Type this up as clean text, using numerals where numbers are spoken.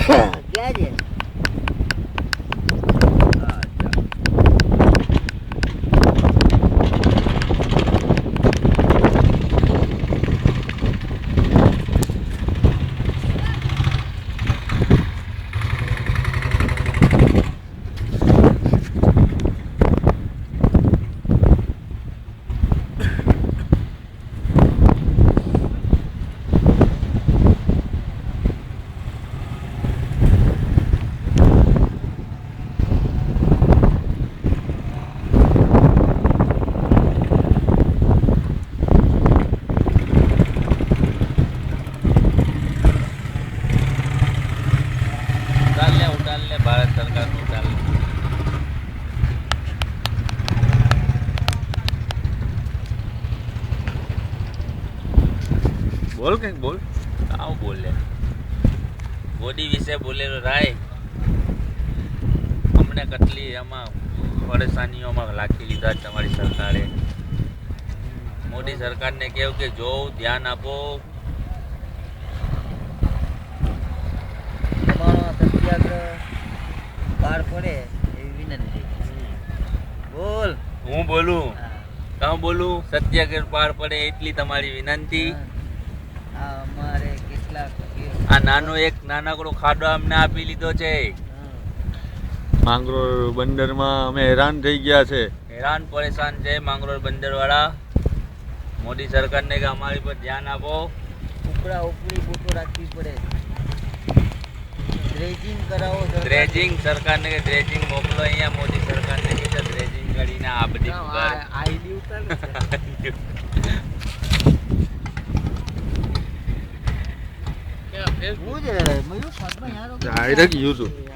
ક્યાં છે? ભારત સરકારનું ઉડાન બોલ કંઈક બોલ આવું બોલે બોડી વિશે બોલેલો રાય અમને કેટલી એમાં પરેશાનીઓમાં રાખી લીધા તમારી સરકારે મોદી સરકારને કેવું કે જો ધ્યાન આપો સત્યાગ્રહ પાર પડે એવી વિનંતી. બોલ. હું બોલું કાં બોલું સત્યાગ્રહ પાર પડે એટલી તમારી વિનંતી. અમારે કેટલાક આ નાનો એક નાનકડો ખાડો અમને આપી લીધો છે. માંગરોળ બંદરમાં અમે હેરાન થઈ ગયા છે. હેરાન પરેશાન છે માંગરોળ બંદર વાળા. મોદી સરકારને કે અમારી પર ધ્યાન આપો. ઉપરા ઉપરી બોટો રાખવી પડે. ડ્રેજિંગ કરાવો. ડ્રેજિંગ સરકારને કે ડ્રેજિંગ મોકલો અહીંયા મોદી સરકારને કે ડ્રેજિંગ કરીને આ બધી આઈડી ઉતાર ડાયરેક્ટ યુટ્યુબ